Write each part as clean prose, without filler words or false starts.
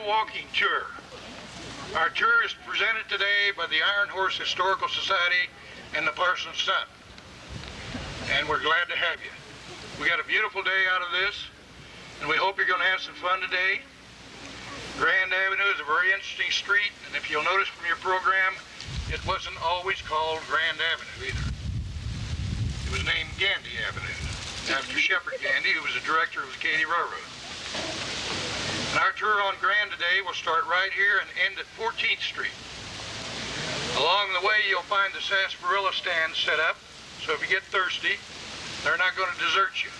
walking tour. Our tour is presented today by the Iron Horse Historical Society and the Parsons Sun. And we're glad to have you. We got a beautiful day out of this, and we hope you're going to have some fun today. Grand Avenue is a very interesting street, and if you'll notice from your program, it wasn't always called Grand Avenue either. It was named Gandy Avenue, after Shepard Gandy, who was the director of the Katy Railroad. And our tour on Grand today will start right here and end at 14th Street. Along the way, you'll find the sarsaparilla stand set up, so if you get thirsty, they're not going to desert you.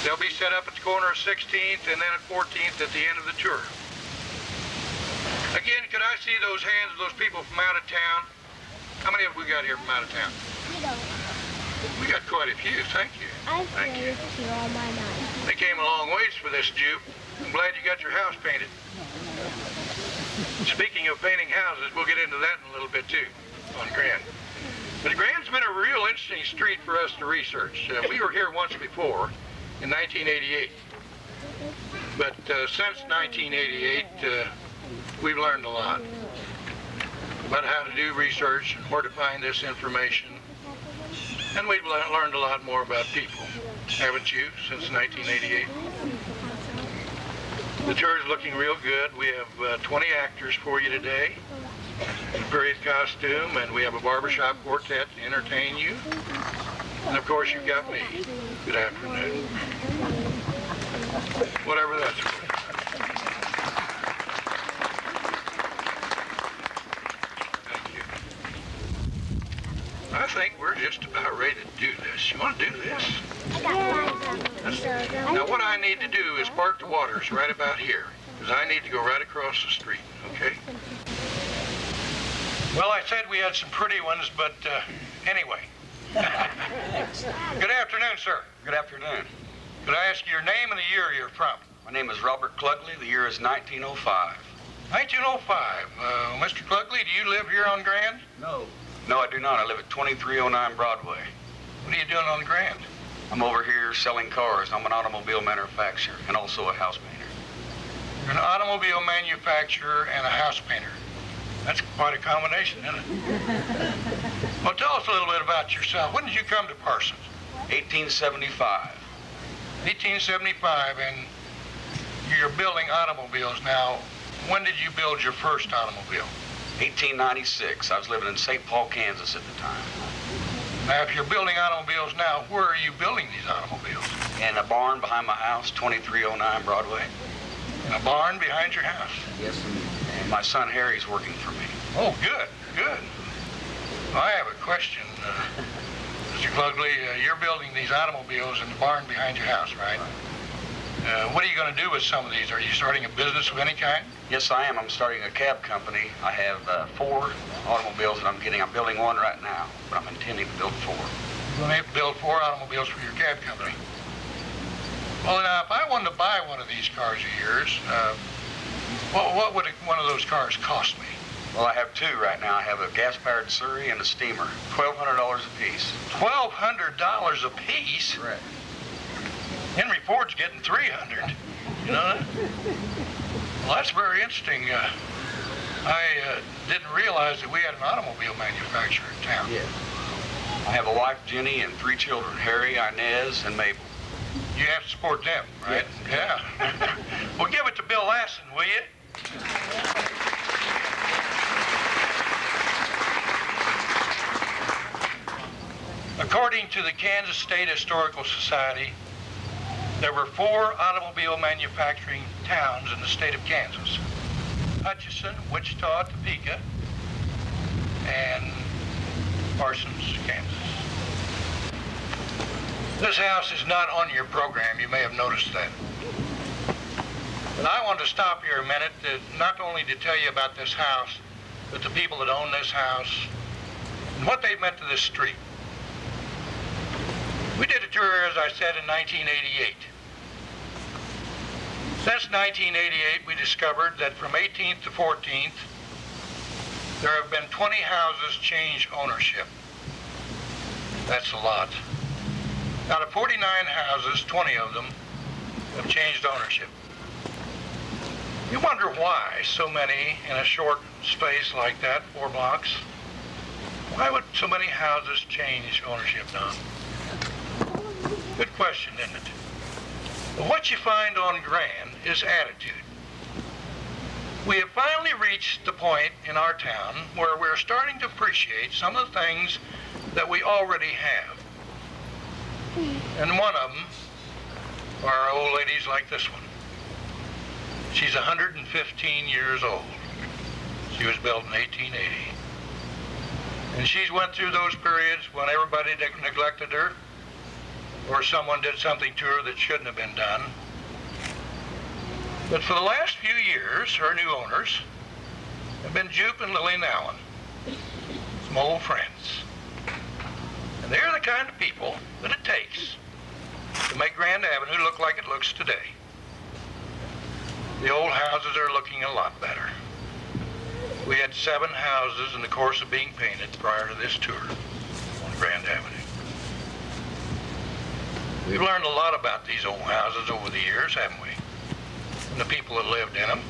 They'll be set up at the corner of 16th and then at 14th at the end of the tour. Again, could I see those hands of those people from out of town? How many have we got here from out of town? We got quite a few, thank you. Thank you. All my life. They came a long ways for this, Jupe. I'm glad you got your house painted. Speaking of painting houses, we'll get into that in a little bit too, on Grand. But Grand's been a real interesting street for us to research. We were here once before, in 1988. But since 1988, we've learned a lot about how to do research and where to find this information. And we've learned a lot more about people, haven't you, since 1988? The tour is looking real good. We have 20 actors for you today in period costume, and we have a barbershop quartet to entertain you. And of course, you've got me. Good afternoon. Whatever that's worth. Thank you. I think we're just about ready to do this. You want to do this? Now, what I need to do is park the waters right about here, because I need to go right across the street, okay? Well, I said we had some pretty ones, but anyway. Good afternoon, sir. Good afternoon. Could I ask you your name and the year you're from? My name is Robert Clugley. The year is 1905. 1905. Mr. Clugley, do you live here on Grand? No, I do not. I live at 2309 Broadway. What are you doing on Grand? I'm over here selling cars. I'm an automobile manufacturer and also a house painter. You're an automobile manufacturer and a house painter. That's quite a combination, isn't it? Well, tell us a little bit about yourself. When did you come to Parsons? 1875. 1875, and you're building automobiles now. When did you build your first automobile? 1896. I was living in St. Paul, Kansas at the time. Now, if you're building automobiles now, where are you building these automobiles? In a barn behind my house, 2309 Broadway. In a barn behind your house? Yes, and my son Harry's working for me. Oh, good, good. Well, I have a question. Mr. Clugley, you're building these automobiles in the barn behind your house, right? What are you going to do with some of these? Are you starting a business of any kind? Yes, I am. I'm starting a cab company. I have 4 automobiles that I'm getting. I'm building one right now, but I'm intending to build 4. You're going to build 4 automobiles for your cab company. Well, now, if I wanted to buy one of these cars of yours, what would one of those cars cost me? Well, I have 2 right now. I have a gas-powered Surrey and a steamer. $1,200 a piece. $1,200 a piece? Correct. Henry Ford's getting $300. You know that? Well, that's very interesting. I didn't realize that we had an automobile manufacturer in town. Yes. I have a wife, Jenny, and 3 children, Harry, Inez, and Mabel. You have to support them, right? Yes. Yeah. Well, give it to Bill Lassen, will you? According to the Kansas State Historical Society, there were 4 automobile manufacturing towns in the state of Kansas: Hutchinson, Wichita, Topeka, and Parsons, Kansas. This house is not on your program. You may have noticed that. But I want to stop here a minute, not only to tell you about this house, but the people that own this house and what they've meant to this street. We did a tour, as I said, in 1988. Since 1988, we discovered that from 18th to 14th, there have been 20 houses change ownership. That's a lot. Out of 49 houses, 20 of them have changed ownership. You wonder why so many in a short space like that, 4 blocks? Why would so many houses change ownership, Don? Good question, isn't it? But what you find on Grand is attitude. We have finally reached the point in our town where we're starting to appreciate some of the things that we already have. And one of them are old ladies like this one. She's 115 years old. She was built in 1880. And she's went through those periods when everybody neglected her, or someone did something to her that shouldn't have been done. But for the last few years, her new owners have been Jupe and Lily Allen, some old friends. And they're the kind of people that it takes to make Grand Avenue look like it looks today. The old houses are looking a lot better. We had 7 houses in the course of being painted prior to this tour on Grand Avenue. We've learned a lot about these old houses over the years, haven't we? And the people that lived in them.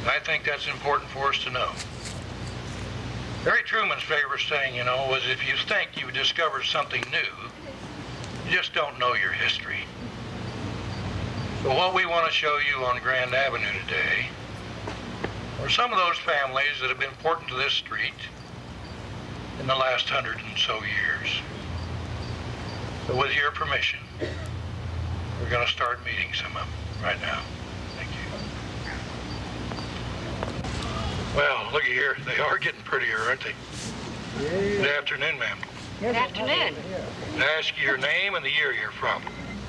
And I think that's important for us to know. Harry Truman's favorite saying, you know, was if you think you've discovered something new, you just don't know your history. So what we want to show you on Grand Avenue today are some of those families that have been important to this street in the last 100 and so years. So with your permission, we're going to start meeting some of them right now. Thank you. Well, looky here. They are getting prettier, aren't they? Yeah. Good afternoon, ma'am. Good afternoon. Can I ask you your name and the year you're from?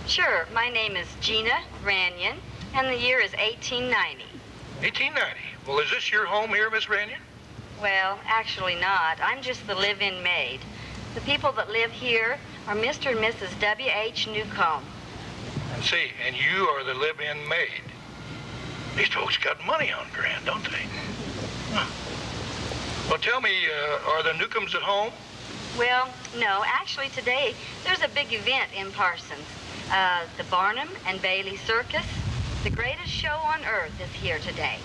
Sure, my name is Gina Ranyon, and the year is 1890. 1890. Well, is this your home here, Miss Ranyon? Well, actually not. I'm just the live-in maid. The people that live here are Mr. and Mrs. W.H. Newcomb. And see, and you are the live-in maid. These folks got money on Grand, don't they? Huh. Well, tell me, are the Newcombs at home? Well, no, actually today there's a big event in Parsons. The Barnum and Bailey Circus. The greatest show on earth is here today.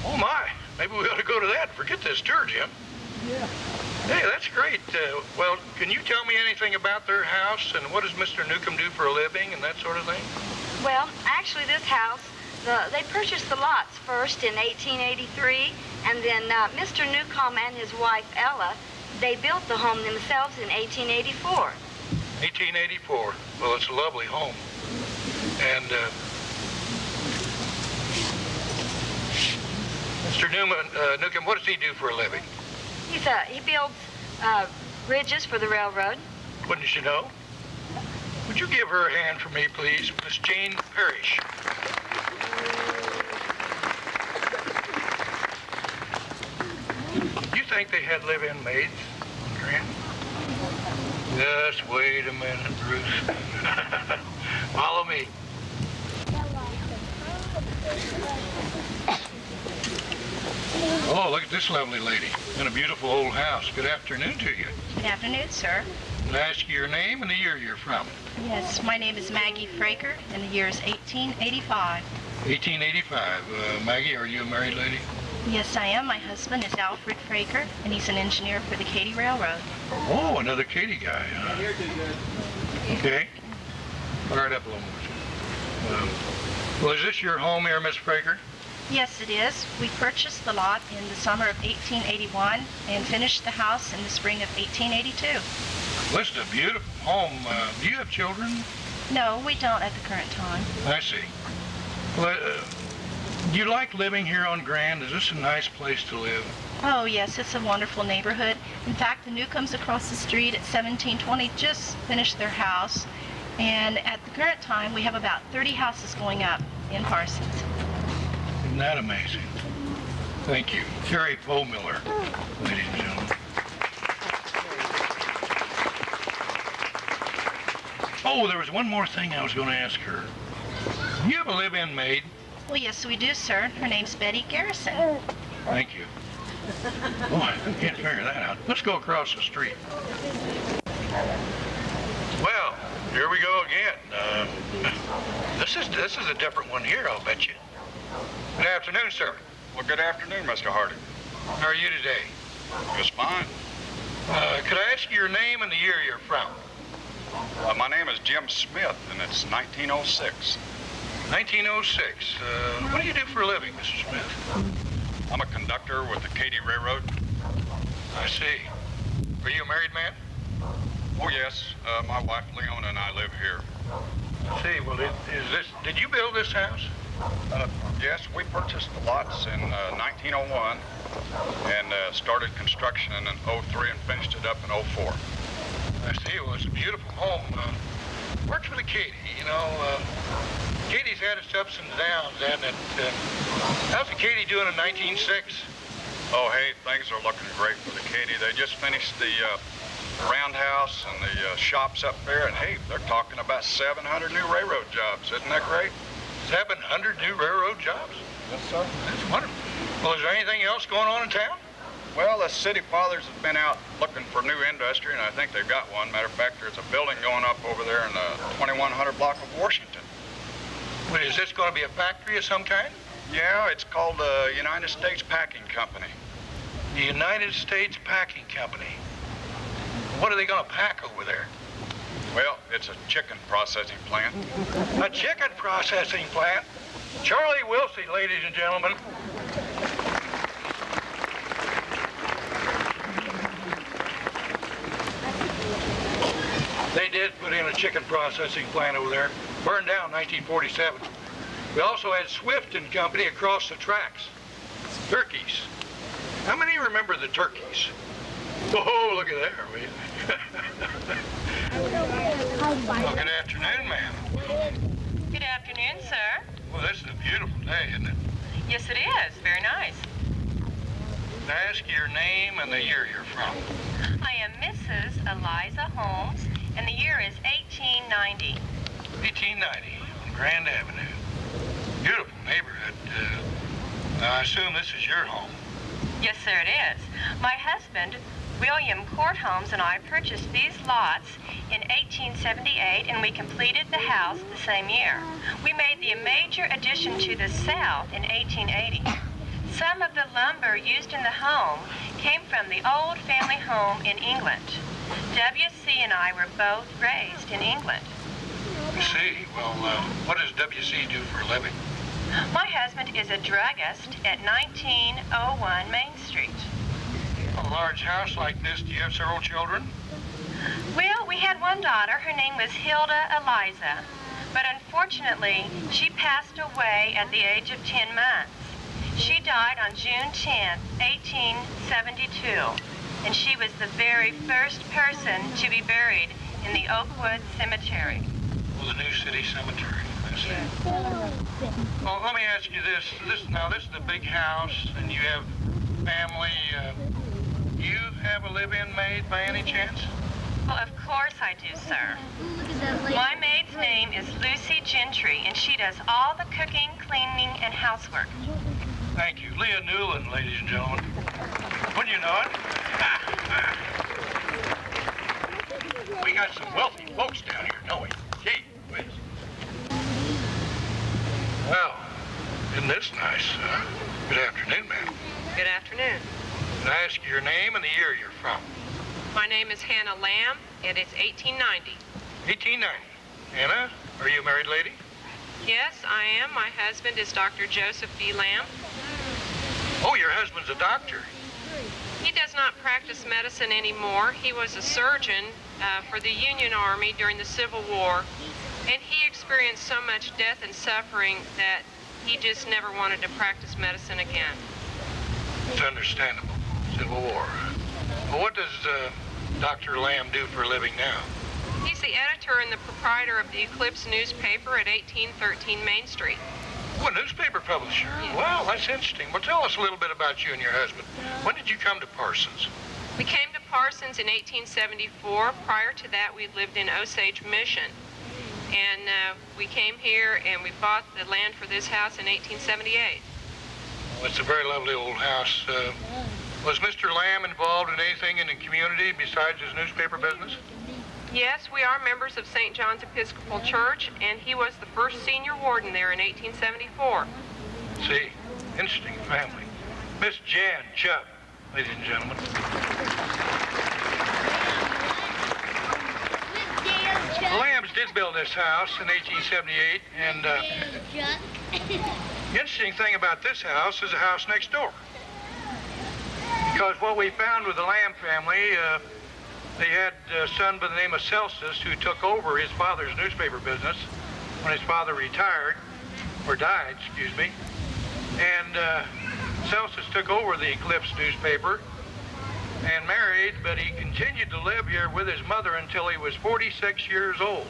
Oh my, maybe we ought to go to that. Forget this tour, Jim. Yeah. Hey, that's great. Well, can you tell me anything about their house and what does Mr. Newcomb do for a living and that sort of thing? Well, actually this house, they purchased the lots first in 1883, and then Mr. Newcomb and his wife Ella, they built the home themselves in 1884. 1884. Well, it's a lovely home. And Mr. Newcomb, what does he do for a living? He builds bridges for the railroad. Wouldn't you know? Would you give her a hand for me, please? Miss Jane Parrish. You think they had live-in maids, Grant? Just wait a minute, Bruce. Follow me. Oh, look at this lovely lady in a beautiful old house. Good afternoon to you. Good afternoon, sir. Can I ask you your name and the year you're from? Yes, my name is Maggie Fraker, and the year is 1885. 1885. Maggie, are you a married lady? Yes, I am. My husband is Alfred Fraker, and he's an engineer for the Katy Railroad. Oh, another Katy guy, huh? You're too good. Okay. Fire it up a little more. Well, is this your home here, Miss Fraker? Yes, it is. We purchased the lot in the summer of 1881 and finished the house in the spring of 1882. Well, this is a beautiful home. Do you have children? No, we don't at the current time. I see. Well, do you like living here on Grand? Is this a nice place to live? Oh, yes, it's a wonderful neighborhood. In fact, the Newcombs across the street at 1720 just finished their house. And at the current time, we have about 30 houses going up in Parsons. Isn't that amazing? Thank you. Carrie Miller, ladies and gentlemen. Oh, there was one more thing I was going to ask her. Do you have a live-in maid? Well, yes, we do, sir. Her name's Betty Garrison. Thank you. Oh, I can't figure that out. Let's go across the street. Well, here we go again. This is a different one here, I'll bet you. Good afternoon, sir. Well, good afternoon, Mr. Hardy. How are you today? Just fine. Could I ask you your name and the year you're from? My name is Jim Smith, and it's 1906. 1906. What do you do for a living, Mr. Smith? I'm a conductor with the Katy Railroad. I see. Are you a married man? Oh, yes. My wife, Leona, and I live here. I see. Well, did you build this house? Yes, we purchased the lots in 1901 and started construction in 03 and finished it up in 04. I see. Well, it's a beautiful home. Works for the Katy, you know. Katie's had its ups and downs, hasn't it? How's the Katy doing in 1906? Oh, hey, things are looking great for the Katy. They just finished the roundhouse and the shops up there, and hey, they're talking about 700 new railroad jobs. Isn't that great? 700 new railroad jobs? Yes, sir. That's wonderful. Well, is there anything else going on in town? Well, the city fathers have been out looking for new industry, and I think they've got one. Matter of fact, there's a building going up over there in the 2100 block of Washington. Well, is this going to be a factory of some kind? Yeah, it's called the United States Packing Company. The United States Packing Company. What are they going to pack over there? Well, it's a chicken processing plant. A chicken processing plant? Charlie Wilsey, ladies and gentlemen. They did put in a chicken processing plant over there. Burned down 1947. We also had Swift and Company across the tracks. Turkeys. How many remember the turkeys? Oh, look at there. Well, good afternoon, ma'am. Good afternoon, sir. Well, this is a beautiful day, isn't it? Yes, it is. Very nice. Can I ask you your name and the year you're from? I am Mrs. Eliza Holmes, and the year is 1890. 1890 on Grand Avenue. Beautiful neighborhood. I assume this is your home. Yes, sir, it is. My husband, William Court Holmes, and I purchased these lots in 1878, and we completed the house the same year. We made the major addition to the south in 1880. Some of the lumber used in the home came from the old family home in England. W.C. and I were both raised in England. I see. Well, what does W.C. do for a living? My husband is a druggist at 1901 Main Street. A large house like this, do you have several children? Well, we had one daughter. Her name was Hilda Eliza. But unfortunately, she passed away at the age of 10 months. She died on June 10, 1872. And she was the very first person to be buried in the Oakwood Cemetery. Well, the New City Cemetery. I see. Well, let me ask you this. This is a big house, and you have family. You have a live-in maid by any chance? Well, of course I do, sir. My maid's name is Lucy Gentry, and she does all the cooking, cleaning, and housework. Thank you. Leah Newland, ladies and gentlemen. Wouldn't you know it? We got some wealthy folks down here, don't we? Gee whiz. Well, isn't this nice? Good afternoon, ma'am. Good afternoon. Can I ask you your name and the year you're from? My name is Hannah Lamb, and it's 1890. 1890. Hannah, are you a married lady? Yes, I am. My husband is Dr. Joseph B. Lamb. Oh, your husband's a doctor. He does not practice medicine anymore. He was a surgeon for the Union Army during the Civil War, and he experienced so much death and suffering that he just never wanted to practice medicine again. It's understandable. Civil War. Well, what does Dr. Lamb do for a living now? He's the editor and the proprietor of the Eclipse newspaper at 1813 Main Street. Oh, a newspaper publisher. Wow, that's interesting. Well, tell us a little bit about you and your husband. When did you come to Parsons? We came to Parsons in 1874. Prior to that, we lived in Osage Mission. And we came here and we bought the land for this house in 1878. Well, it's a very lovely old house. Was Mr. Lamb involved in anything in the community besides his newspaper business? Yes, we are members of St. John's Episcopal Church, and he was the first senior warden there in 1874. See, interesting family. Miss Jan Chubb, ladies and gentlemen. The Lambs did build this house in 1878, and the interesting thing about this house is the house next door. Because what we found with the Lamb family, they had a son by the name of Celsus who took over his father's newspaper business when his father retired, or died, excuse me. And Celsus took over the Eclipse newspaper and married, but he continued to live here with his mother until he was 46 years old,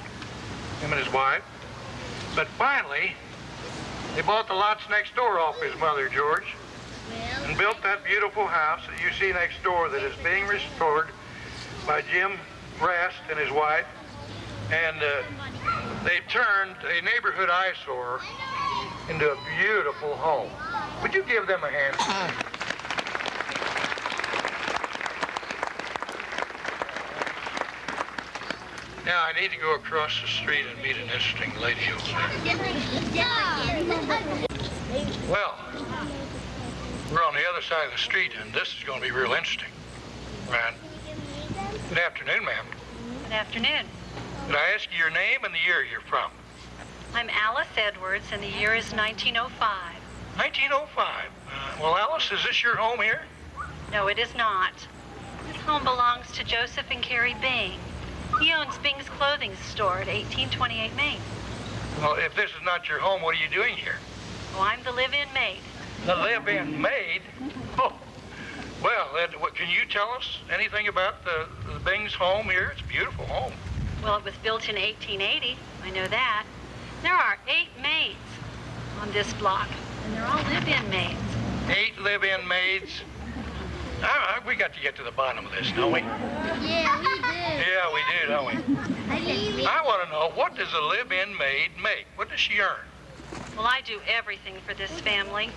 him and his wife. But finally, they bought the lots next door off his mother, George, and built that beautiful house that you see next door that is being restored by Jim Rast and his wife. And they've turned a neighborhood eyesore into a beautiful home. Would you give them a hand? Now I need to go across the street and meet an interesting lady over there. Well, we're on the other side of the street, and this is going to be real interesting. Right. Good afternoon, ma'am. Good afternoon. Could I ask you your name and the year you're from? I'm Alice Edwards, and the year is 1905. 1905. Well, Alice, is this your home here? No, it is not. This home belongs to Joseph and Carrie Bing. He owns Bing's Clothing Store at 1828 Main. Well, if this is not your home, what are you doing here? Oh, I'm the live-in maid. The live-in maid? Oh, well, can you tell us anything about the Bing's home here? It's a beautiful home. Well, it was built in 1880. I know that. There are 8 maids on this block, and they're all live-in maids. 8 live-in maids? We got to get to the bottom of this, don't we? Yeah, we do. Yeah, we do, don't we? I want to know, what does a live-in maid make? What does she earn? Well, I do everything for this family.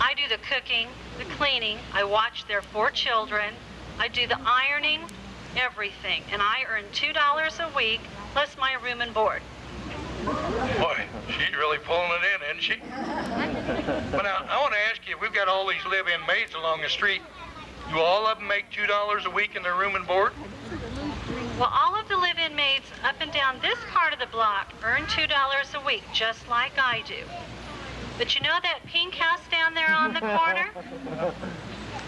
I do the cooking, the cleaning. I watch their 4 children. I do the ironing, everything. And I earn $2 a week, plus my room and board. Boy, she's really pulling it in, isn't she? But now, I want to ask you, if we've got all these live-in maids along the street, do all of them make $2 a week in their room and board? Well, all of the live-in maids up and down this part of the block earn $2 a week, just like I do. But you know that pink house down there on the corner?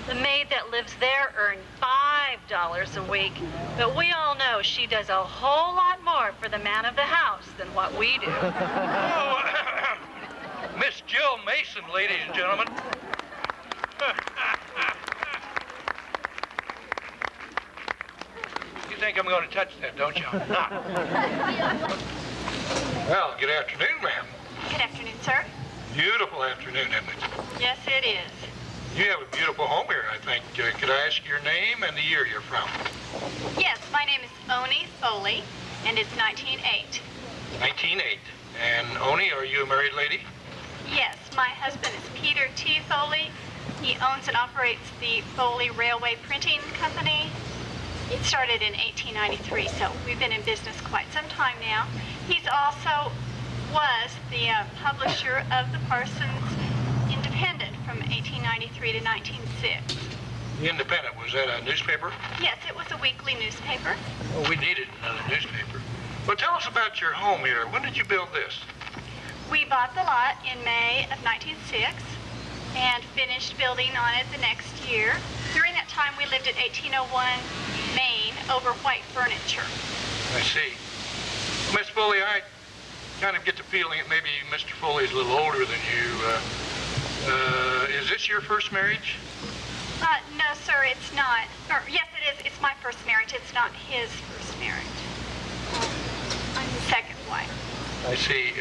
The maid that lives there earns $5 a week, but we all know she does a whole lot more for the man of the house than what we do. Oh, Miss Jill Mason, ladies and gentlemen. You think I'm going to touch that, don't you? I'm not. Well, good afternoon, ma'am. Good afternoon, sir. Beautiful afternoon, isn't it? Yes, it is. You have a beautiful home here, I think. Could I ask your name and the year you're from? Yes, my name is Oni Foley, and it's 1908. 1908. And Oni, are you a married lady? Yes, my husband is Peter T. Foley. He owns and operates the Foley Railway Printing Company. It started in 1893, so we've been in business quite some time now. He's also was the publisher of the Parsons Independent from 1893 to 1906. The Independent, was that a newspaper? Yes, it was a weekly newspaper. Oh, we needed another newspaper. Well, tell us about your home here. When did you build this? We bought the lot in May of 1906 and finished building on it the next year. During that time, we lived at 1801 Main over White Furniture. I see. Miss Foley, I kind of get the feeling that maybe Mr. Foley is a little older than you. Is this your first marriage? No, sir, it's not. Or, yes, it is. It's my first marriage. It's not his first marriage. I'm the second wife. I see.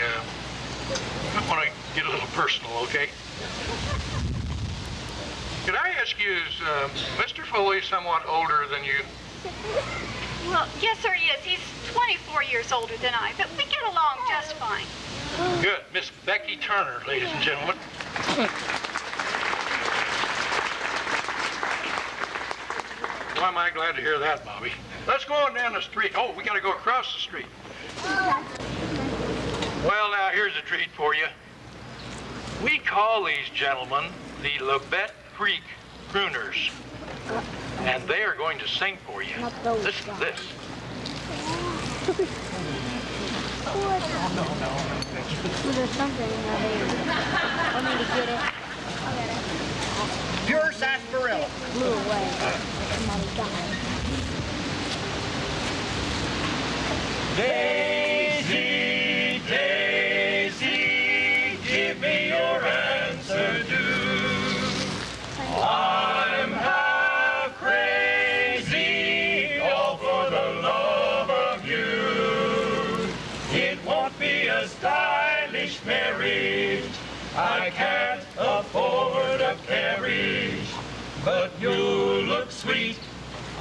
I want to get a little personal, okay? Could I ask you, is Mr. Foley somewhat older than you? Well, yes, sir, he is. He's 24 years older than I, but we get along just fine. Good. Miss Becky Turner, ladies and gentlemen. Why am I glad to hear that, Bobby? Let's go on down the street. Oh, we got to go across the street. Well, now, here's a treat for you. We call these gentlemen the Labette Creek Crooners, and they are going to sing for you. Listen to this. There's something in there. I need to get it. Pure sarsaparilla. Blew away. Somebody died. Daisy, Daisy, give me your answer due. I'm half crazy, all for the love of you. It won't be a stylish marriage, I can't afford a carriage, but you'll look sweet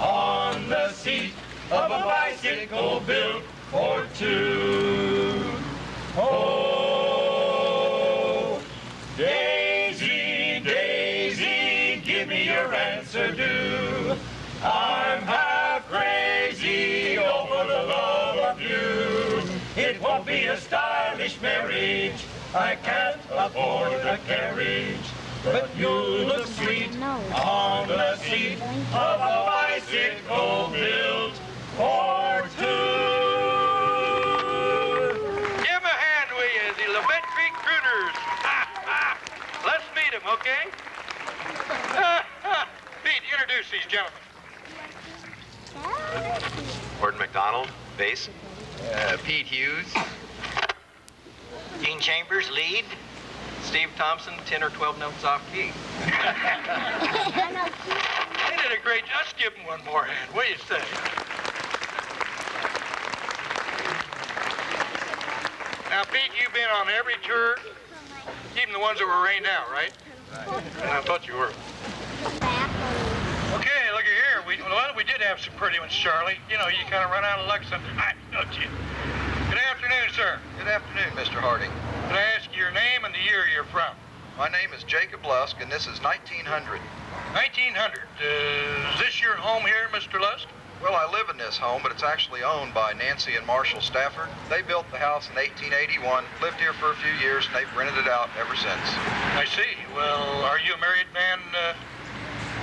on the seat of a bicycle built for two. Oh, Daisy, Daisy, give me your answer due. I'm half crazy over the love of you. It won't be a stylish marriage, I can't afford a carriage, but you'll look sweet on the seat of a bicycle built for two. Give 'em a hand, will you, the Labette Creek Crooners. Let's meet them, okay? Pete, introduce these gentlemen. Gordon McDonald, bass. Pete Hughes. Gene Chambers, lead. Steve Thompson, 10 or 12 notes off key. They did a great job. Let's give them one more hand. What do you say? Now, Pete, you've been on every tour, even the ones that were rained out, right? I thought you were. Okay, look here. We did have some pretty ones, Charlie. You know, you kind of run out of luck sometimes, don't you? Good afternoon, sir. Good afternoon, Mr. Harding. Can I ask your name and the year you're from? My name is Jacob Lusk, and this is 1900. 1900. Is this your home here, Mr. Lusk? Well, I live in this home, but it's actually owned by Nancy and Marshall Stafford. They built the house in 1881, lived here for a few years, and they've rented it out ever since. I see. Well, are you a married man?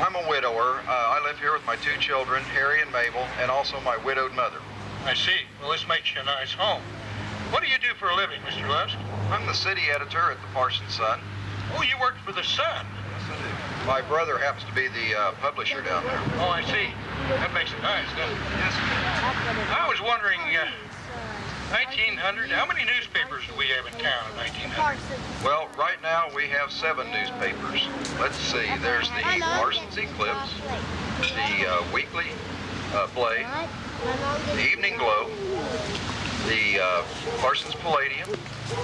I'm a widower. I live here with my two children, Harry and Mabel, and also my widowed mother. I see. Well, this makes you a nice home. What do you do for a living, Mr. Lusk? I'm the city editor at the Parsons Sun. Oh, you work for the Sun? Yes, I do. My brother happens to be the publisher down there. Oh, I see. That makes it nice, doesn't it? Yes. I was wondering, 1900, how many newspapers do we have in town in 1900? Well, right now we have 7 newspapers. Let's see, there's the Parsons Eclipse, the Weekly Blade, the Evening Glow, the Parsons Palladium,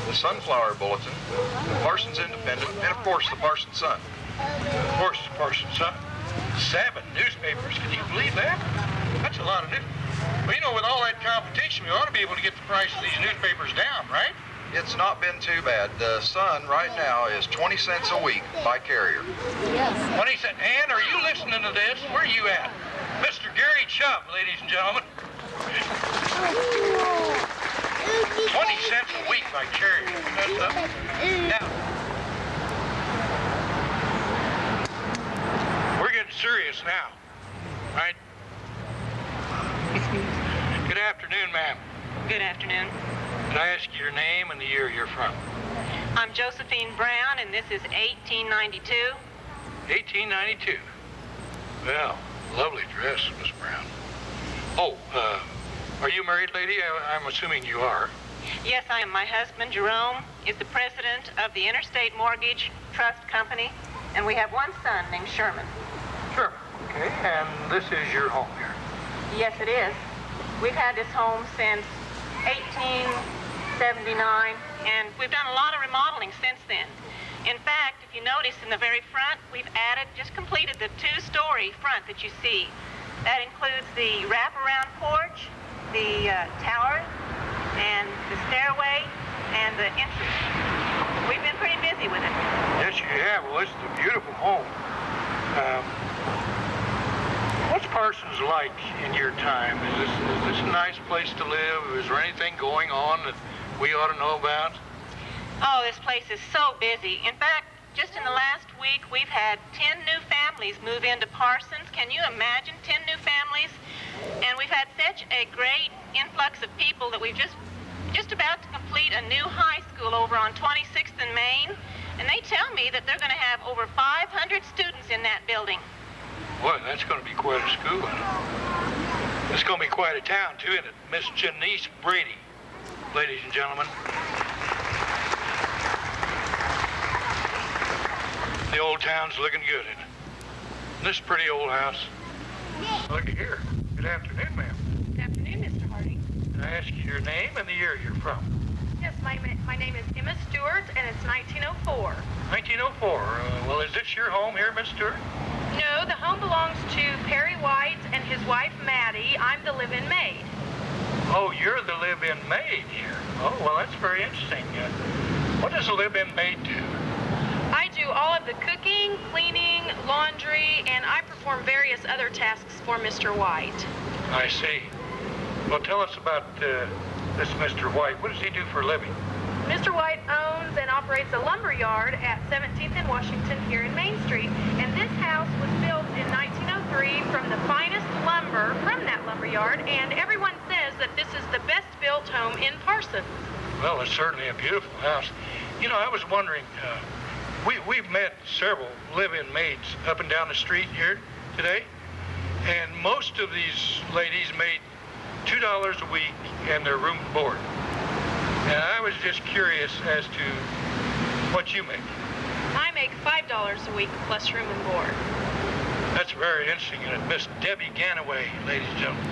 the Sunflower Bulletin, the Parsons Independent, and of course the Parsons Sun. Of course, the Parsons Sun. 7 newspapers, can you believe that? That's a lot of newspapers. Well, you know, with all that competition, we ought to be able to get the price of these newspapers down, right? It's not been too bad. The Sun right now is 20 cents a week by carrier. 20 cents. Ann, are you listening to this? Where are you at? Mr. Gary Chubb, ladies and gentlemen. 20 cents a week by carrier. That's up. Now, we're getting serious now, right? Good afternoon, ma'am. Good afternoon. Can I ask you your name and the year you're from? I'm Josephine Brown, and this is 1892. 1892. Well, lovely dress, Miss Brown. Oh, are you a married lady? I'm assuming you are. Yes, I am. My husband, Jerome, is the president of the Interstate Mortgage Trust Company, and we have one son named Sherman. Sure. Okay, and this is your home here? Yes, it is. We've had this home since 1879, and we've done a lot of remodeling since then. In fact, if you notice in the very front, we've just completed the 2-story front that you see. That includes the wraparound porch, the tower, and the stairway, and the entrance. We've been pretty busy with it. Yes, you have. Well, this is a beautiful home. What's Parsons like in your time? Is this a nice place to live? Is there anything going on that we ought to know about? Oh, this place is so busy. In fact, just in the last week, we've had 10 new families move into Parsons. Can you imagine 10 new families? And we've had such a great influx of people that we've just about to complete a new high school over on 26th and Main. And they tell me that they're going to have over 500 students in that building. Boy, that's going to be quite a school. It's going to be quite a town, too, isn't it? Miss Janice Brady, ladies and gentlemen. The old town's looking good, isn't it? This pretty old house. Look here. Good afternoon, ma'am. Good afternoon, Mr. Harding. Can I ask you your name and the year you're from? Yes, my name is Emma Stewart, and it's 1904. 1904. Well, is this your home here, Miss Stewart? No, the home belongs to Perry White and his wife, Maddie. I'm the live-in maid. Oh, you're the live-in maid here. Oh, well, that's very interesting. What does a live-in maid do? I do all of the cooking, cleaning, laundry, and I perform various other tasks for Mr. White. I see. Well, tell us about this Mr. White. What does he do for a living? Mr. White owns and operates a lumber yard at 17th and Washington here in Main Street, and this house was built in 1903 from the finest lumber from that lumber yard, and everyone says that this is the best built home in Parsons. Well, it's certainly a beautiful house. You know, I was wondering, we've met several live-in maids up and down the street here today, and most of these ladies made $2 a week and their room and board. And I was just curious as to what you make. I make $5 a week plus room and board. That's very interesting. And Miss Debbie Ganaway, ladies and gentlemen.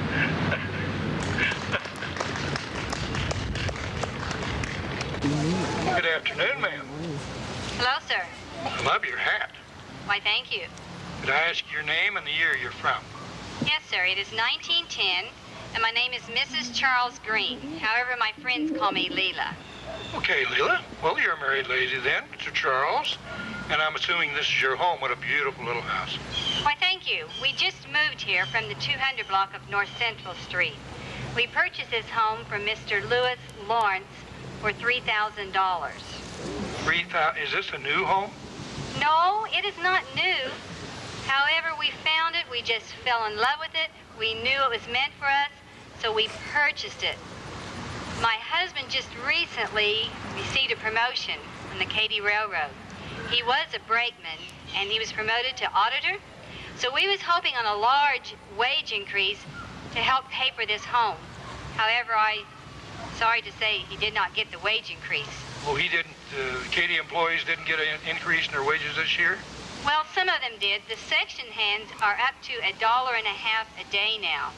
Good afternoon, ma'am. Hello, sir. I love your hat. Why, thank you. Could I ask your name and the year you're from? Yes, sir. It is 1910, and my name is Mrs. Charles Green. However, my friends call me Leela. Okay, Leela. Well, you're a married lady then, Mr. Charles. And I'm assuming this is your home. What a beautiful little house. Why, thank you. We just moved here from the 200 block of North Central Street. We purchased this home from Mr. Lewis Lawrence for $3,000. Is this a new home? No, it is not new. However, we found it. We just fell in love with it. We knew it was meant for us, so we purchased it. My husband just recently received a promotion on the Katy Railroad. He was a brakeman, and he was promoted to auditor. So we was hoping on a large wage increase to help pay for this home. However, sorry to say, he did not get the wage increase. Well, he didn't. The Katy employees didn't get an increase in their wages this year? Well, some of them did. The section hands are up to $1.50 a day now.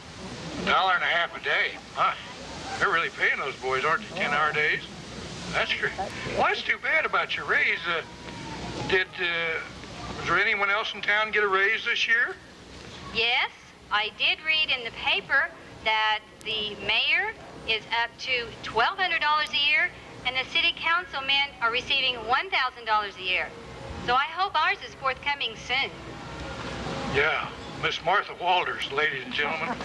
$1.50 a day? My, they're really paying those boys, aren't they? 10-hour days? That's great. Well, that's too bad about your raise. Was there anyone else in town get a raise this year? Yes, I did read in the paper that the mayor is up to $1,200 a year, and the city councilmen are receiving $1,000 a year. So I hope ours is forthcoming soon. Yeah, Miss Martha Walters, ladies and gentlemen.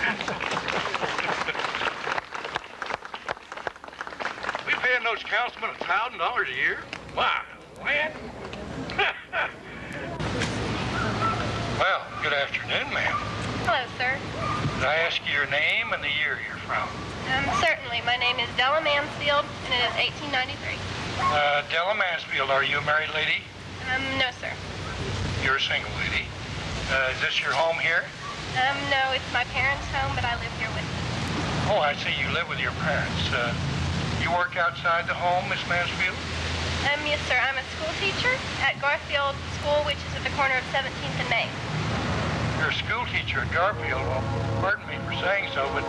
We paying those councilmen $1,000 a year? My land. Well, good afternoon, ma'am. Hello, sir. Could I ask you your name and the year you're from? Certainly. My name is Della Mansfield, and it is 1893. Della Mansfield, are you a married lady? No, sir. You're a single lady. Is this your home here? No, it's my parents' home, but I live here with them. Oh, I see you live with your parents. You work outside the home, Miss Mansfield? Yes, sir. I'm a school teacher at Garfield School, which is at the corner of 17th and Main. You're a school teacher at Garfield. Well, pardon me for saying so, but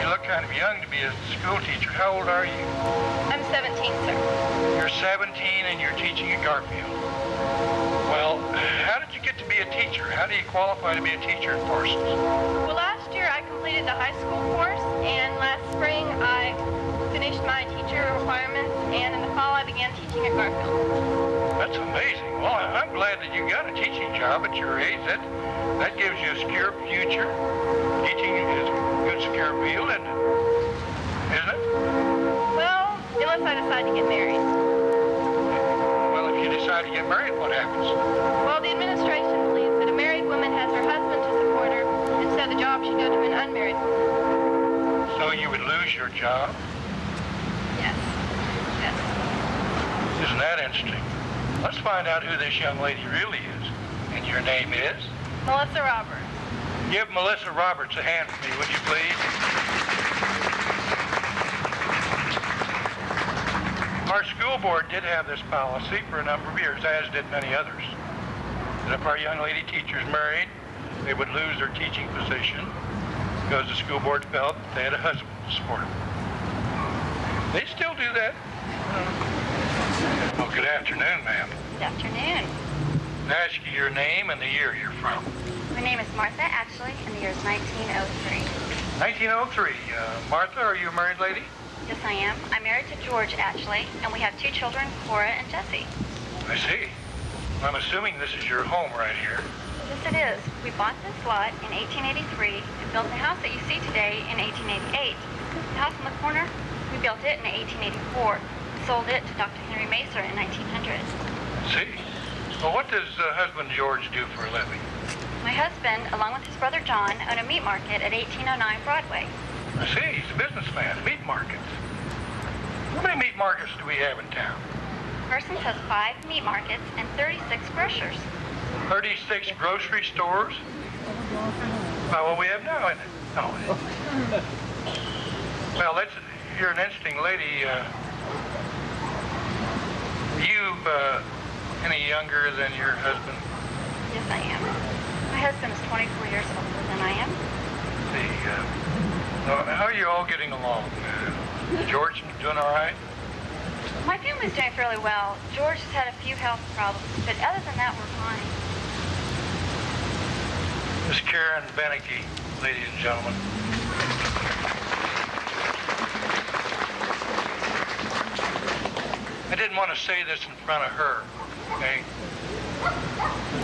you look kind of young to be a school teacher. How old are you? I'm 17, sir. You're 17 and you're teaching at Garfield. Well, how did you get to be a teacher? How do you qualify to be a teacher at Parsons? Well, last year I completed the high school course, and last spring I finished my teacher requirements, and in the fall I began teaching at Garfield. That's amazing. Well, I'm glad that you got a teaching job at your age. That gives you a secure future. Teaching is a good, secure field, isn't it? Well, unless I decide to get married. decide to get married, what happens? Well, the administration believes that a married woman has her husband to support her, and so the job should go to an unmarried woman. So you would lose your job? Yes. Yes. Isn't that interesting? Let's find out who this young lady really is. And your name is? Melissa Roberts. Give Melissa Roberts a hand for me, would you please? Our school board did have this policy for a number of years, as did many others. That if our young lady teachers married, they would lose their teaching position because the school board felt that they had a husband to support them. They still do that. Well, good afternoon, ma'am. Good afternoon. Can I ask you your name and the year you're from? My name is Martha Ashley, and the year is 1903. 1903. Martha, are you a married lady? Yes, I am. I'm married to George Ashley, and we have 2 children, Cora and Jesse. I see. I'm assuming this is your home right here. Yes, it is. We bought this lot in 1883 and built the house that you see today in 1888. The house in the corner, we built it in 1884. Sold it to Dr. Henry Macer in 1900. I see. Well, what does husband George do for a living? My husband, along with his brother John, own a meat market at 1809 Broadway. I see. He's a businessman. Meat markets. How many meat markets do we have in town? Parsons has 5 meat markets and 36 grocers. 36 grocery stores? About what we have now, isn't it? No. Well, you're an interesting lady. Are you any younger than your husband? Yes, I am. My husband is 24 years older than I am. How are you all getting along? George doing all right? My family's doing fairly well. George has had a few health problems, but other than that, we're fine. Miss Karen Beneke, ladies and gentlemen. I didn't want to say this in front of her, okay?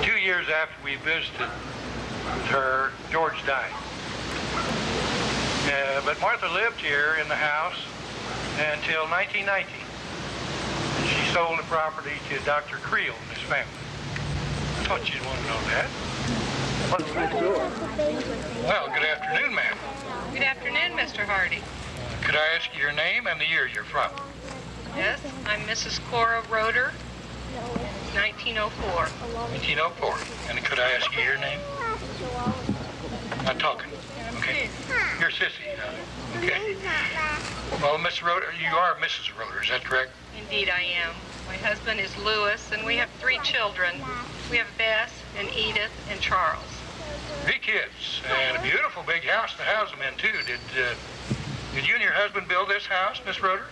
2 years after we visited with her, George died. But Martha lived here in the house until 1990. And she sold the property to Dr. Creel and his family. I thought you'd want to know that. Well, good afternoon, ma'am. Good afternoon, Mr. Hardy. Could I ask you your name and the year you're from? Yes, I'm Mrs. Cora Roeder, 1904. 1904. And could I ask you your name? Not talking. Okay. You're Sissy. Okay. Well, Miss Roeder, you are Mrs. Roeder, is that correct? Indeed, I am. My husband is Louis, and we have 3 children. We have Bess and Edith and Charles. 3 kids and a beautiful big house to house them in too. Did you and your husband build this house, Miss Roeder?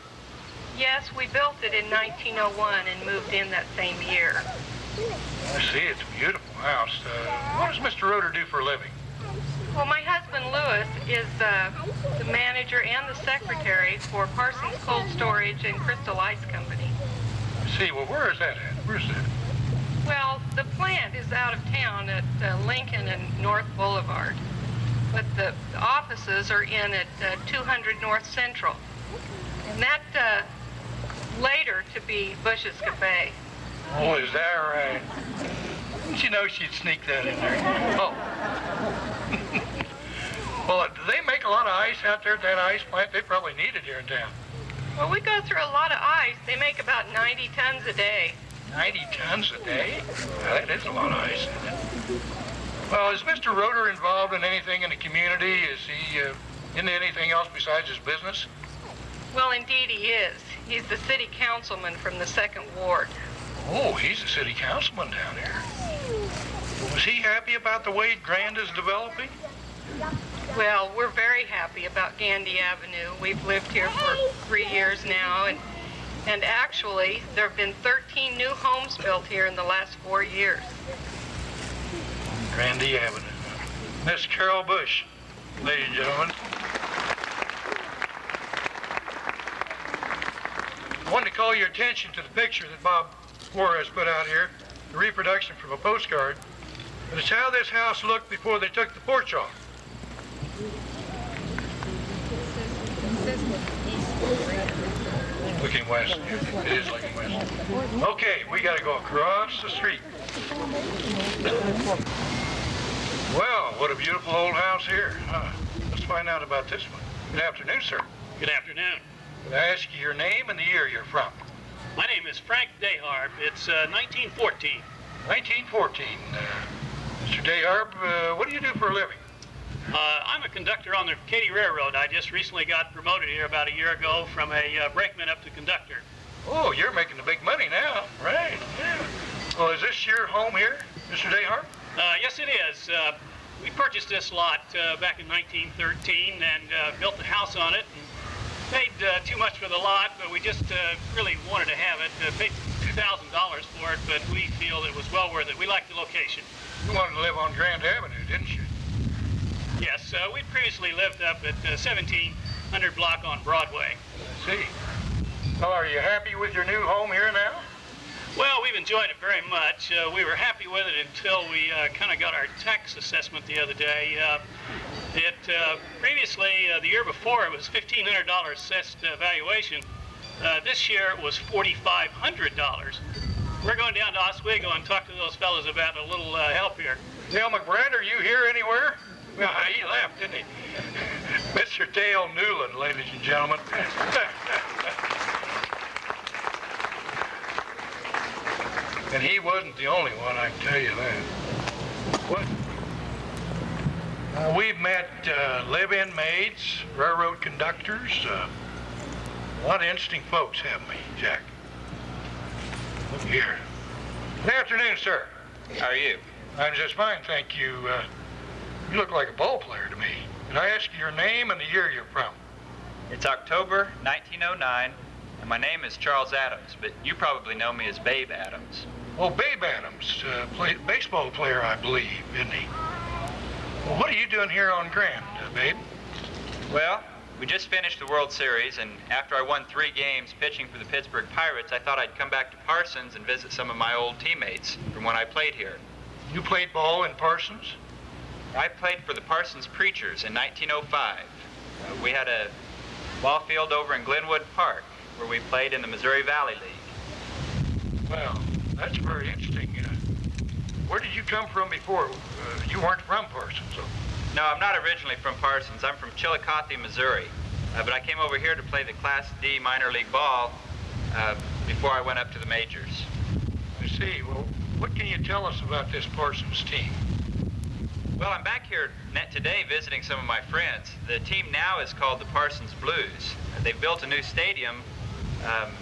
Yes, we built it in 1901 and moved in that same year. I see. It's a beautiful house. What does Mr. Roeder do for a living? Well, my husband, Louis, is the manager and the secretary for Parsons Cold Storage and Crystal Ice Company. I see. Well, where is that at? Where's that? Well, the plant is out of town at Lincoln and North Boulevard, but the offices are in at 200 North Central. And that later to be Bush's Cafe. Oh, is that right? Didn't you know she'd sneak that in there? Oh. Well, do they make a lot of ice out there at that ice plant? They probably need it here in town. Well, we go through a lot of ice. They make about 90 tons a day. 90 tons a day? Well, that is a lot of ice, isn't it? Well, is Mr. Roeder involved in anything in the community? Is he into anything else besides his business? Well, indeed he is. He's the city councilman from the 2nd Ward. Oh, he's a city councilman down here. Was he happy about the way Grand is developing? Well, we're very happy about Gandy Avenue. We've lived here for 3 years now, and actually, there have been 13 new homes built here in the last 4 years. Gandy Avenue. Miss Carol Bush, ladies and gentlemen. I wanted to call your attention to the picture that Bob Flores put out here, the reproduction from a postcard. But it's how this house looked before they took the porch off. Looking west. It is looking west. Okay, we got to go across the street. Well, what a beautiful old house here. Let's find out about this one. Good afternoon, sir. Good afternoon. Could I ask you your name and the year you're from? My name is Frank Deharb. It's 1914. 1914. Mr. Deharb, what do you do for a living? I'm a conductor on the Katy Railroad. I just recently got promoted here about a year ago from a brakeman up to conductor. Oh, you're making the big money now. Right, yeah. Well, is this your home here, Mr. Deharb? Yes, it is. We purchased this lot back in 1913 and built a house on it. And paid too much for the lot, but we just really wanted to have it. Paid $2,000 for it, but we feel it was well worth it. We like the location. You wanted to live on Grand Avenue, didn't you? Yes, we previously lived up at 1700 block on Broadway. I see. Well, are you happy with your new home here now? Well, we've enjoyed it very much. We were happy with it until we kind of got our tax assessment the other day. Previously, the year before, it was $1,500 assessed valuation. This year, it was $4,500. We're going down to Oswego and talk to those fellows about a little help here. Dale McBride, are you here anywhere? Well, he left, didn't he? Mr. Dale Newland, ladies and gentlemen. And he wasn't the only one, I can tell you that. What? We've met live-in maids, railroad conductors, a lot of interesting folks, haven't we, Jack? Look here. Good afternoon, sir. How are you? I'm just fine, thank you. You look like a ball player to me. Can I ask you your name and the year you're from? It's October 1909, and my name is Charles Adams, but you probably know me as Babe Adams. Oh, Babe Adams, baseball player, I believe, isn't he? Well, what are you doing here on Grand, Babe? Well, we just finished the World Series, and after I won 3 games pitching for the Pittsburgh Pirates, I thought I'd come back to Parsons and visit some of my old teammates from when I played here. You played ball in Parsons? I played for the Parsons Preachers in 1905. We had a ball field over in Glenwood Park, where we played in the Missouri Valley League. Well, that's very interesting. Where did you come from before? You weren't from Parsons, so. No, I'm not originally from Parsons. I'm from Chillicothe, Missouri. But I came over here to play the Class D minor league ball before I went up to the majors. I see. Well, what can you tell us about this Parsons team? Well, I'm back here today visiting some of my friends. The team now is called the Parsons Blues. They've built a new stadium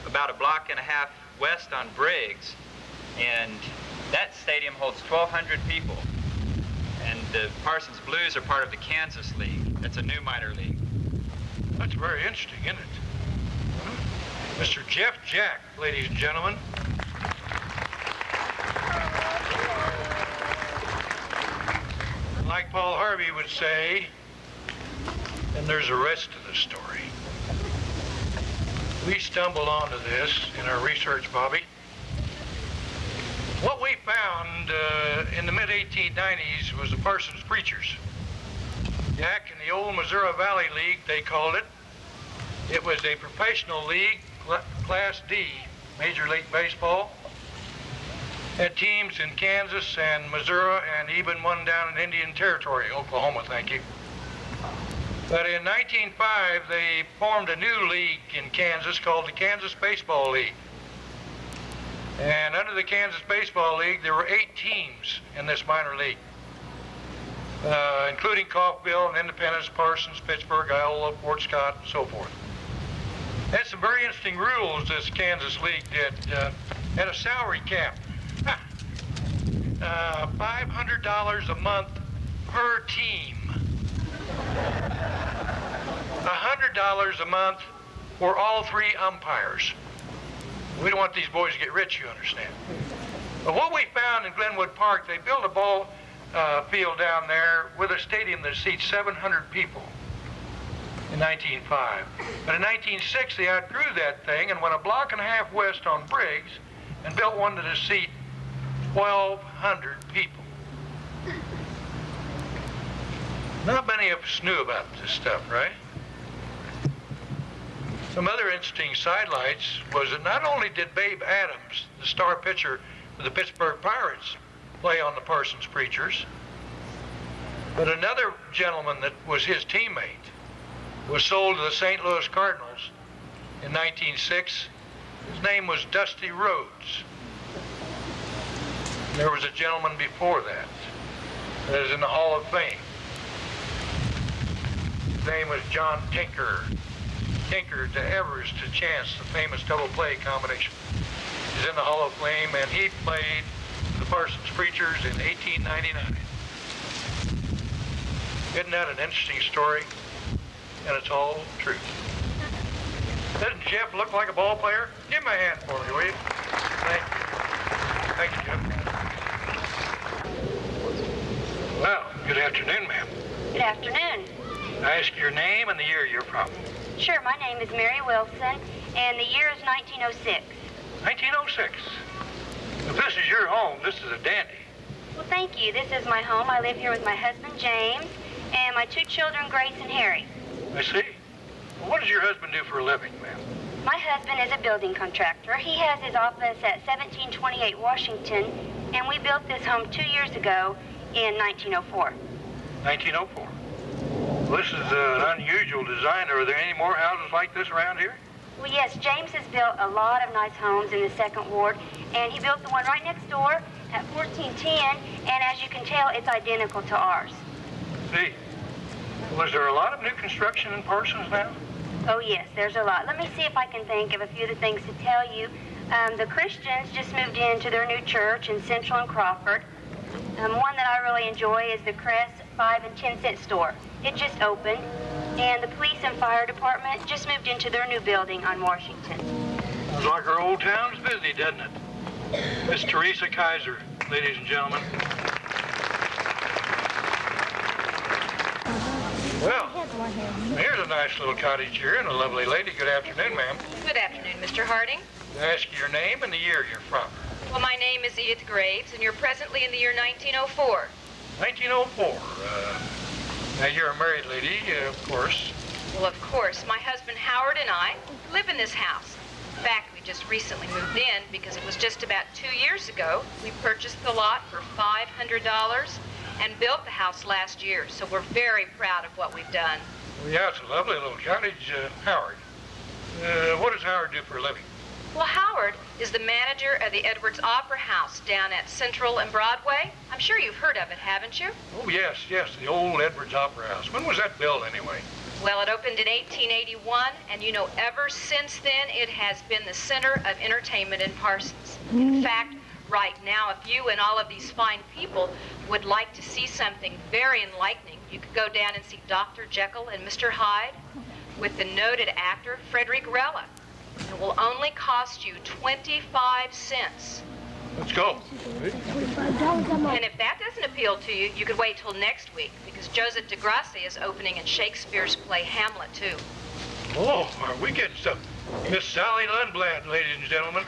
about a block and a half west on Briggs, and that stadium holds 1,200 people. And the Parsons Blues are part of the Kansas League. That's a new minor league. That's very interesting, isn't it? Mr. Jeff Jack, ladies and gentlemen. Like Paul Harvey would say, and there's a rest of the story. We stumbled onto this in our research, Bobby. What we found in the mid-1890s was the Parsons Preachers. Jack, in the old Missouri Valley League, they called it. It was a professional league, Class D, Major League Baseball. Had teams in Kansas and Missouri and even one down in Indian Territory, Oklahoma, thank you. But in 1905, they formed a new league in Kansas called the Kansas Baseball League. And under the Kansas Baseball League, there were 8 teams in this minor league, including Coffeyville and Independence, Parsons, Pittsburgh, Iowa, Fort Scott, and so forth. Had some very interesting rules this Kansas League did. Had a salary cap. $500 a month per team. $100 a month for all 3 umpires. We don't want these boys to get rich, you understand. But what we found in Glenwood Park, they built a ball field down there with a stadium that seats 700 people in 1905. But in 1906, they outgrew that thing and went a block and a half west on Briggs and built one that would seat 1,200 people. Not many of us knew about this stuff, right? Some other interesting sidelights was that not only did Babe Adams, the star pitcher for the Pittsburgh Pirates, play on the Parsons Preachers, but another gentleman that was his teammate was sold to the St. Louis Cardinals in 1906. His name was Dusty Rhodes. There was a gentleman before that is in the Hall of Fame. His name was John Tinker. Tinker to Evers to Chance, the famous double play combination. He's in the Hall of Fame, and he played the Parsons Preachers in 1899. Isn't that an interesting story? And it's all true. Doesn't Jeff look like a ball player? Give him a hand for me, will you? Thank you. Thank you, Jeff. Well, good afternoon, ma'am. Good afternoon. I ask your name and the year you're from. Sure, my name is Mary Wilson, and the year is 1906. 1906. If this is your home, this is a dandy. Well, thank you. This is my home. I live here with my husband, James, and my 2 children, Grace and Harry. I see. Well, what does your husband do for a living, ma'am? My husband is a building contractor. He has his office at 1728 Washington, and we built this home 2 years ago in 1904. 1904. Well, this is an unusual design. Are there any more houses like this around here? Well, yes, James has built a lot of nice homes in the 2nd Ward, and he built the one right next door at 1410, and as you can tell, it's identical to ours. See. Well, is there a lot of new construction in Parsons now? Oh, yes, there's a lot. Let me see if I can think of a few of the things to tell you. The Christians just moved into their new church in Central and Crawford. One that I really enjoy is the Crest 5 and 10 cent store. It just opened. And the police and fire department just moved into their new building on Washington. Sounds like our old town's busy, doesn't it? Miss Teresa Kaiser, ladies and gentlemen. Well, here's a nice little cottage here and a lovely lady. Good afternoon, ma'am. Good afternoon, Mr. Harding. Can I ask you your name and the year you're from? Well, my name is Edith Graves, and you're presently in the year 1904. 1904. Now, you're a married lady, of course. Well, of course. My husband Howard and I live in this house. In fact, we just recently moved in because it was just about 2 years ago. We purchased the lot for $500 and built the house last year, so we're very proud of what we've done. Well, yeah, it's a lovely little cottage. Howard. What does Howard do for a living? Well, Howard is the manager of the Edwards Opera House down at Central and Broadway. I'm sure you've heard of it, haven't you? Oh, yes, the old Edwards Opera House. When was that built, anyway? Well, it opened in 1881, and you know, ever since then, it has been the center of entertainment in Parsons. In fact, right now, if you and all of these fine people would like to see something very enlightening, you could go down and see Dr. Jekyll and Mr. Hyde with the noted actor Frederick Rella. It will only cost you 25 cents. Let's go. And if that doesn't appeal to you, you could wait till next week, because Joseph Degrassi is opening in Shakespeare's play Hamlet, too. Oh, are we getting stuff? Miss Sally Lundblad, ladies and gentlemen.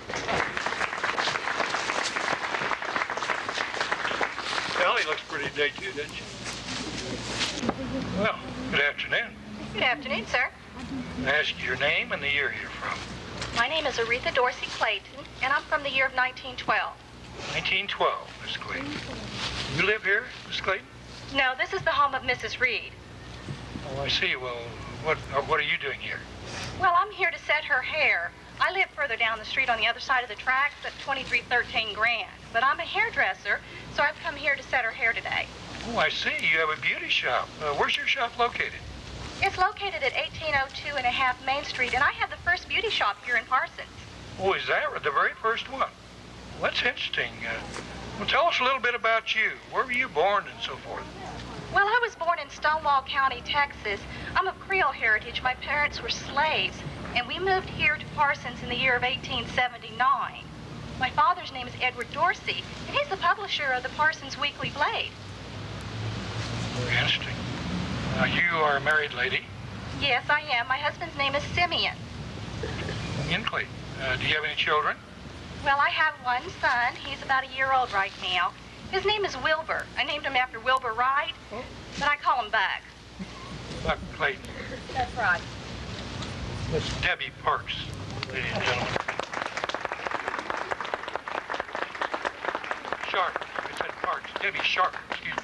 Sally looks pretty day too, doesn't she? Well, good afternoon. Good afternoon, sir. Can I ask you your name and the year you're from? My name is Aretha Dorsey Clayton, and I'm from the year of 1912. 1912, Miss Clayton. You live here, Miss Clayton? No, this is the home of Mrs. Reed. Oh, I see. Well, what are you doing here? Well, I'm here to set her hair. I live further down the street on the other side of the tracks at 2313 Grand. But I'm a hairdresser, so I've come here to set her hair today. Oh, I see. You have a beauty shop. Where's your shop located? It's located at 1802 and a half Main Street, and I have the first beauty shop here in Parsons. Oh, is that the very first one? Well, that's interesting. Well, tell us a little bit about you. Where were you born and so forth? Well, I was born in Stonewall County, Texas. I'm of Creole heritage. My parents were slaves, and we moved here to Parsons in the year of 1879. My father's name is Edward Dorsey, and he's the publisher of the Parsons Weekly Blade. Very interesting. Now, you are a married lady? Yes, I am. My husband's name is Simeon. In Clayton. Do you have any children? Well, I have one son. He's about a year old right now. His name is Wilbur. I named him after Wilbur Wright, but I call him Buck. Buck Clayton. That's right. Miss Debbie Parks, ladies and gentlemen. Sharp, I said Parks, Debbie Sharp, excuse me.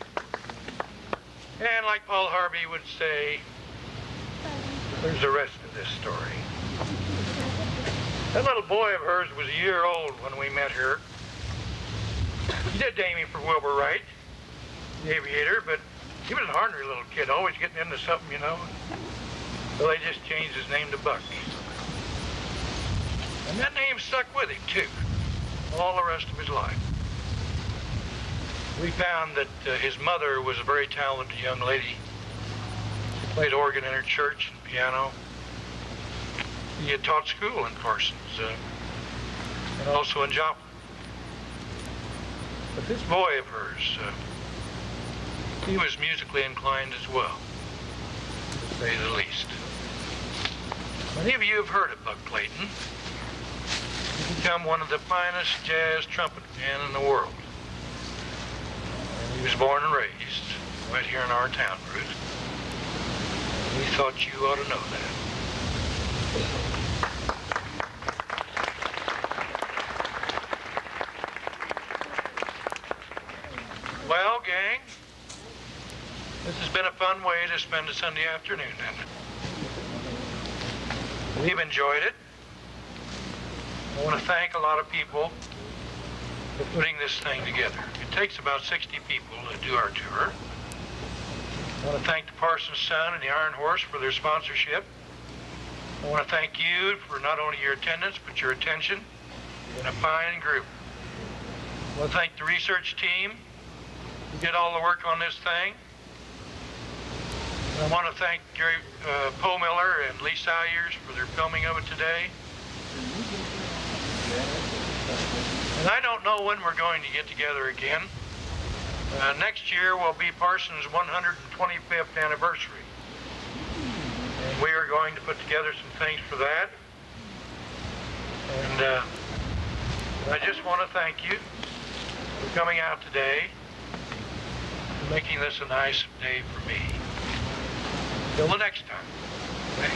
And like Paul Harvey would say, there's the rest of this story. That little boy of hers was a year old when we met her. He did name him for Wilbur Wright, the aviator, but he was an ornery little kid, always getting into something, you know. So they just changed his name to Buck. And that name stuck with him, too, all the rest of his life. We found that his mother was a very talented young lady. She played organ in her church and piano. He had taught school in Parsons and also in Joplin. But this boy of hers, he was musically inclined as well, to say the least. Many of you have heard of Buck Clayton. He's become one of the finest jazz trumpet men in the world. And he was born and raised right here in our town, Ruth. We thought you ought to know that. Well, gang, this has been a fun way to spend a Sunday afternoon, hasn't it? We've enjoyed it. I want to thank a lot of people for putting this thing together. It takes about 60 people to do our tour. I want to thank the Parsons Sun and the Iron Horse for their sponsorship. I want to thank you for not only your attendance, but your attention. You've been a fine group. I want to thank the research team who did all the work on this thing. I want to thank Gary Poe Miller and Lee Salyers for their filming of it today. And I don't know when we're going to get together again. Next year will be Parsons' 125th anniversary. And we are going to put together some things for that. And I just want to thank you for coming out today and making this a nice day for me. Till the next time. Okay?